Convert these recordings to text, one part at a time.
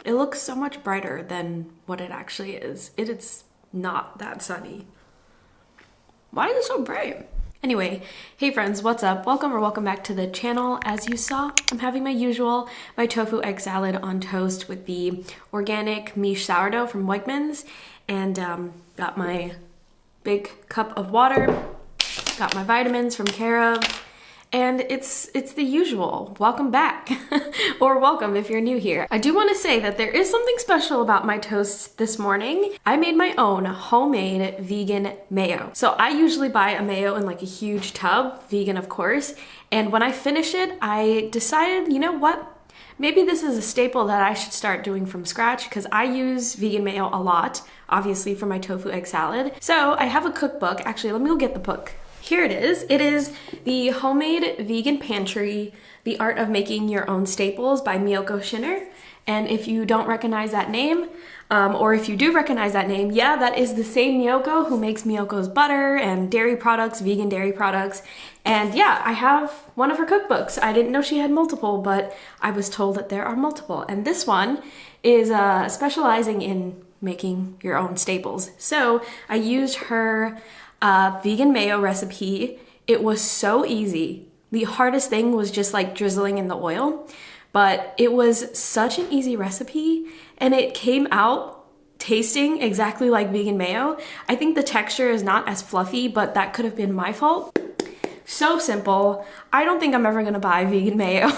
It looks so much brighter than what it actually is. It is not that sunny. Why is it so bright? Anyway, hey friends, what's up? Welcome back to the channel. As you saw, I'm having my tofu egg salad on toast with the organic miche sourdough from Wegmans, and got my big cup of water, got my vitamins from Care of, and it's the usual. Welcome back, or welcome if you're new here. I do want to say that there is something special about my toast this morning. I made my own homemade vegan mayo. So I usually buy a mayo in like a huge tub, vegan of course, and when I finish it, I decided, you know what? Maybe this is a staple that I should start doing from scratch because I use vegan mayo a lot, obviously for my tofu egg salad. So I have a cookbook. Actually, let me go get the book. Here it is. It is the Homemade Vegan Pantry, The Art of Making Your Own Staples by Miyoko Schinner. And if you don't recognize that name, or if you do recognize that name, yeah, that is the same Miyoko who makes Miyoko's butter and dairy products, vegan dairy products. And yeah, I have one of her cookbooks. I didn't know she had multiple, but I was told that there are multiple. And this one is specializing in making your own staples. So I used her vegan mayo recipe. It was so easy. The hardest thing was just like drizzling in the oil, but it was such an easy recipe and it came out tasting exactly like vegan mayo. I think the texture is not as fluffy, but that could have been my fault. So simple. I don't think I'm ever gonna buy vegan mayo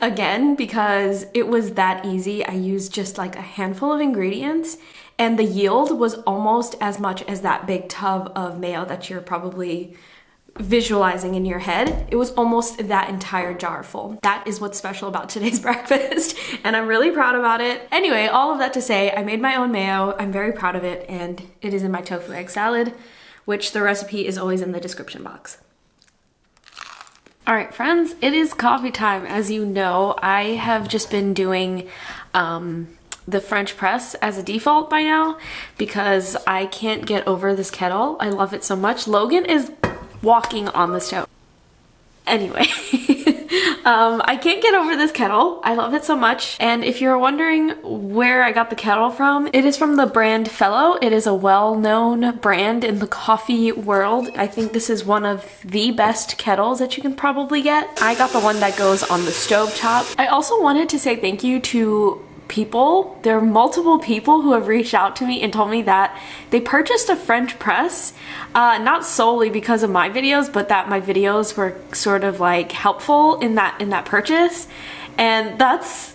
again because it was that easy. I used just like a handful of ingredients and the yield was almost as much as that big tub of mayo that you're probably visualizing in your head. It was almost that entire jar full. That is what's special about today's breakfast, and I'm really proud about it. Anyway, all of that to say, I made my own mayo. I'm very proud of it, and it is in my tofu egg salad, which the recipe is always in the description box. All right, friends, it is coffee time. As you know, I have just been doing the French press as a default by now because I can't get over this kettle. I love it so much. Logan is walking on the stove. Anyway, I can't get over this kettle. I love it so much. And if you're wondering where I got the kettle from, it is from the brand Fellow. It is a well-known brand in the coffee world. I think this is one of the best kettles that you can probably get. I got the one that goes on the stovetop. I also wanted to say thank you to people. There are multiple people who have reached out to me and told me that they purchased a French press, not solely because of my videos, but that my videos were sort of like helpful in that purchase, and that's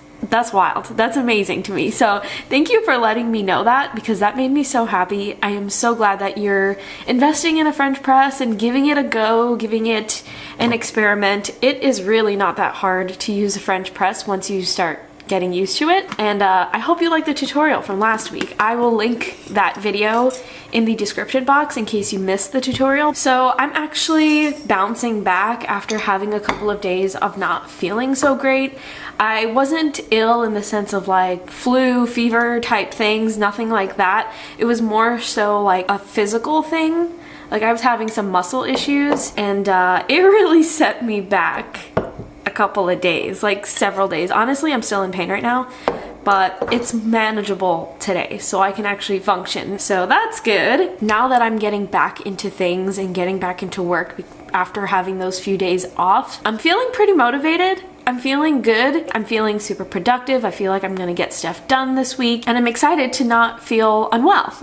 wild. That's amazing to me. So thank you for letting me know that because that made me so happy. I am so glad that you're investing in a French press and giving it a go, giving it an experiment. It is really not that hard to use a French press once you start getting used to it, and I hope you liked the tutorial from last week. I will link that video in the description box in case you missed the tutorial. So I'm actually bouncing back after having a couple of days of not feeling so great. I wasn't ill in the sense of like flu, fever type things, nothing like that. It was more so like a physical thing. Like I was having some muscle issues, and it really set me back a couple of days, like several days. Honestly, I'm still in pain right now, but it's manageable today, so I can actually function. So that's good. Now that I'm getting back into things and getting back into work after having those few days off, I'm feeling pretty motivated. I'm feeling good. I'm feeling super productive. I feel like I'm gonna get stuff done this week, and I'm excited to not feel unwell.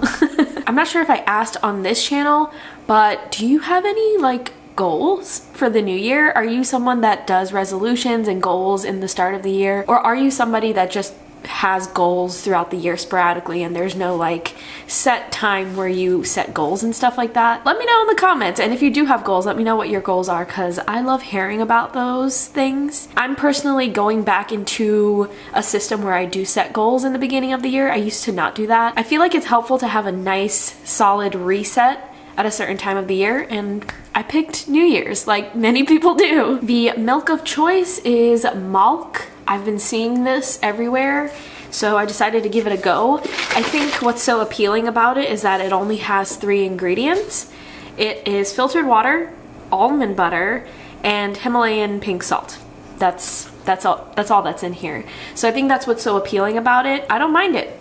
I'm not sure if I asked on this channel, but do you have any like goals for the new year? Are you someone that does resolutions and goals in the start of the year? Or are you somebody that just has goals throughout the year sporadically and there's no like set time where you set goals and stuff like that? Let me know in the comments, and if you do have goals, let me know what your goals are because I love hearing about those things. I'm personally going back into a system where I do set goals in the beginning of the year. I used to not do that. I feel like it's helpful to have a nice solid reset at a certain time of the year, and I picked New Year's like many people do. The milk of choice is milk. I've been seeing this everywhere, so I decided to give it a go. I think what's so appealing about it is that it only has 3 ingredients. It is filtered water, almond butter, and Himalayan pink salt. that's all that's in here. So I think that's what's so appealing about it. I don't mind it.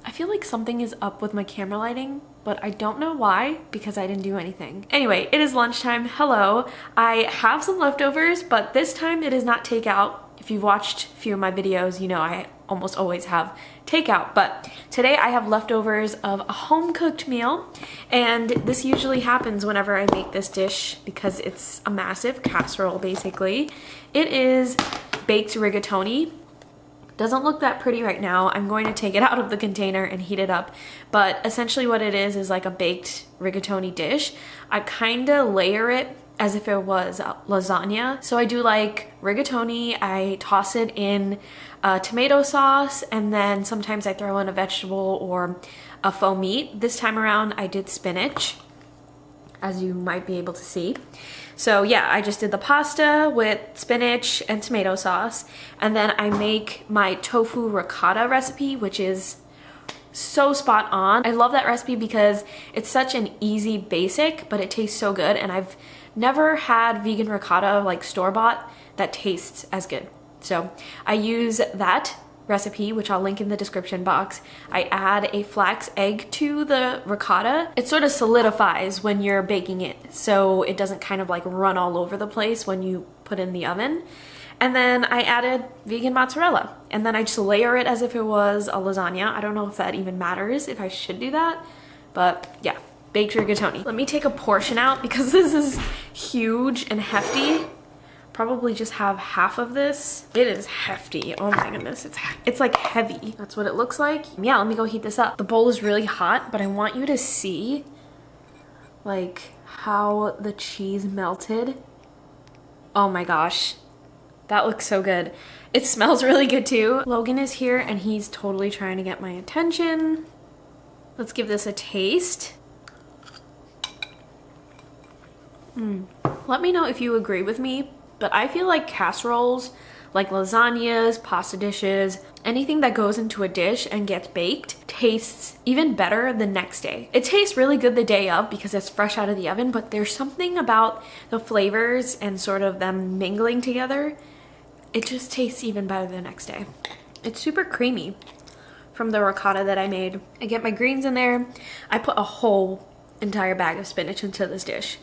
I feel like something is up with my camera lighting, but I don't know why, because I didn't do anything. Anyway, it is lunchtime. Hello. I have some leftovers, but this time it is not takeout. If you've watched a few of my videos, you know I almost always have takeout, but today I have leftovers of a home-cooked meal, and this usually happens whenever I make this dish because it's a massive casserole, basically. It is baked rigatoni. Doesn't look that pretty right now. I'm going to take it out of the container and heat it up, but essentially what it is like a baked rigatoni dish. I kind of layer it as if it was lasagna. So I do like rigatoni, I toss it in tomato sauce, and then sometimes I throw in a vegetable or a faux meat. This time around I did spinach, as you might be able to see. So yeah, I just did the pasta with spinach and tomato sauce, and then I make my tofu ricotta recipe, which is so spot on. I love that recipe because it's such an easy basic, but it tastes so good, and I've never had vegan ricotta like store-bought that tastes as good. So I use that recipe, which I'll link in the description box. I add a flax egg to the ricotta. It sort of solidifies when you're baking it, so it doesn't kind of like run all over the place when you put in the oven. And then I added vegan mozzarella, and then I just layer it as if it was a lasagna. I don't know if that even matters, if I should do that, but yeah. Baked rigatoni. Let me take a portion out because this is huge and hefty. Probably just have half of this. It is hefty. Oh my goodness, it's like heavy. That's what it looks like. Yeah, let me go heat this up. The bowl is really hot, but I want you to see like how the cheese melted. Oh my gosh, that looks so good. It smells really good too. Logan is here and he's totally trying to get my attention. Let's give this a taste. Let me know if you agree with me, but I feel like casseroles, like lasagnas, pasta dishes, anything that goes into a dish and gets baked tastes even better the next day. It tastes really good the day of because it's fresh out of the oven, but there's something about the flavors and sort of them mingling together. It just tastes even better the next day. It's super creamy from the ricotta that I made. I get my greens in there. I put a whole entire bag of spinach into this dish.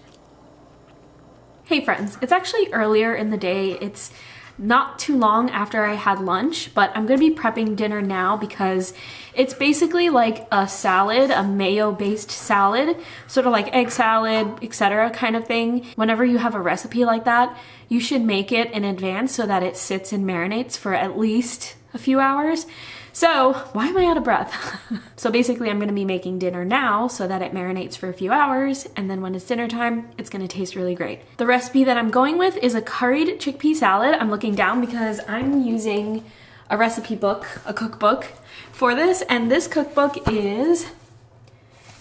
Hey friends, it's actually earlier in the day. It's not too long after I had lunch, but I'm gonna be prepping dinner now because it's basically like a salad, a mayo-based salad, sort of like egg salad, etc. kind of thing. Whenever you have a recipe like that, you should make it in advance so that it sits and marinates for at least a few hours. So why am I out of breath? So basically I'm gonna be making dinner now so that it marinates for a few hours, and then when it's dinner time, it's gonna taste really great. The recipe that I'm going with is a curried chickpea salad. I'm looking down because I'm using a recipe book, a cookbook for this, and this cookbook is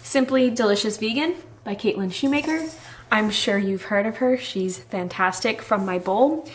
Simply Delicious Vegan by Caitlin Shoemaker. I'm sure you've heard of her. She's fantastic from my bowl.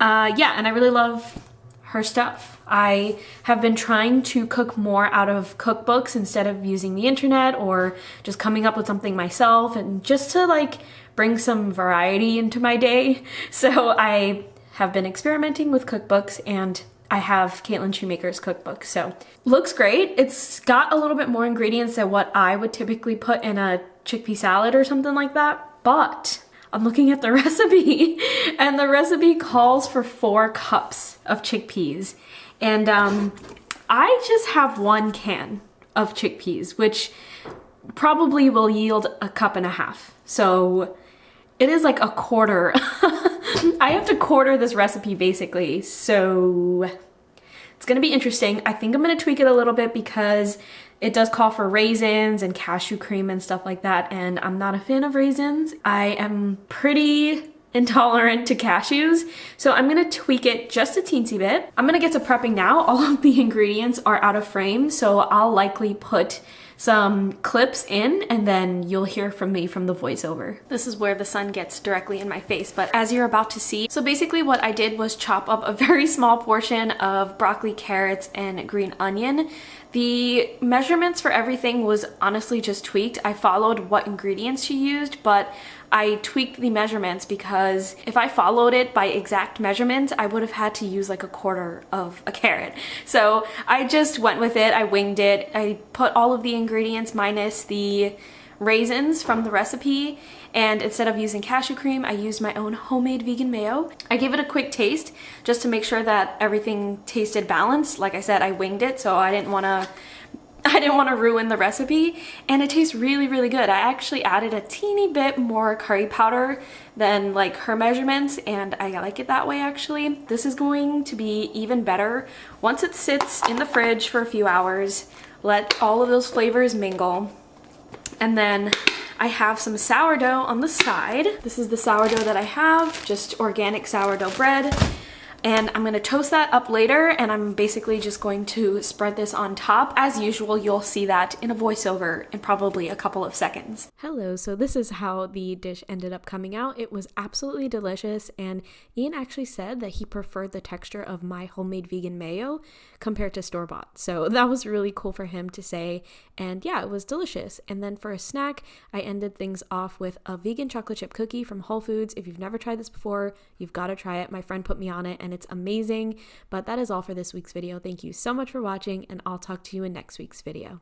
Yeah, and I really love her stuff. I have been trying to cook more out of cookbooks instead of using the internet or just coming up with something myself, and just to like bring some variety into my day. So I have been experimenting with cookbooks, and I have Caitlin Shoemaker's cookbook. So looks great. It's got a little bit more ingredients than what I would typically put in a chickpea salad or something like that, but I'm looking at the recipe and the recipe calls for 4 cups of chickpeas. And I just have 1 can of chickpeas, which probably will yield a cup and a half. So it is like a quarter. I have to quarter this recipe basically. So it's gonna be interesting. I think I'm gonna tweak it a little bit because it does call for raisins and cashew cream and stuff like that, and I'm not a fan of raisins. I am pretty intolerant to cashews, so I'm gonna tweak it just a teensy bit. I'm gonna get to prepping now. All of the ingredients are out of frame, so I'll likely put some clips in and then you'll hear from me from the voiceover. This is where the sun gets directly in my face, but as you're about to see, so basically what I did was chop up a very small portion of broccoli, carrots, and green onion. The measurements for everything was honestly just tweaked. I followed what ingredients she used, but I tweaked the measurements because if I followed it by exact measurements, I would have had to use like a quarter of a carrot. So I just went with it. I winged it. I put all of the ingredients minus the raisins from the recipe, and instead of using cashew cream, I used my own homemade vegan mayo. I gave it a quick taste just to make sure that everything tasted balanced. Like I said, I winged it, so I didn't want to ruin the recipe, and it tastes really, really good. I actually added a teeny bit more curry powder than like her measurements, and I like it that way actually. This is going to be even better once it sits in the fridge for a few hours. Let all of those flavors mingle. And then I have some sourdough on the side. This is the sourdough that I have, just organic sourdough bread. And I'm gonna toast that up later, and I'm basically just going to spread this on top. As usual, you'll see that in a voiceover in probably a couple of seconds. Hello, so this is how the dish ended up coming out. It was absolutely delicious, and Ian actually said that he preferred the texture of my homemade vegan mayo compared to store-bought. So that was really cool for him to say, and yeah, it was delicious. And then for a snack, I ended things off with a vegan chocolate chip cookie from Whole Foods. If you've never tried this before, you've got to try it. My friend put me on it, and it's amazing. But that is all for this week's video. Thank you so much for watching, and I'll talk to you in next week's video.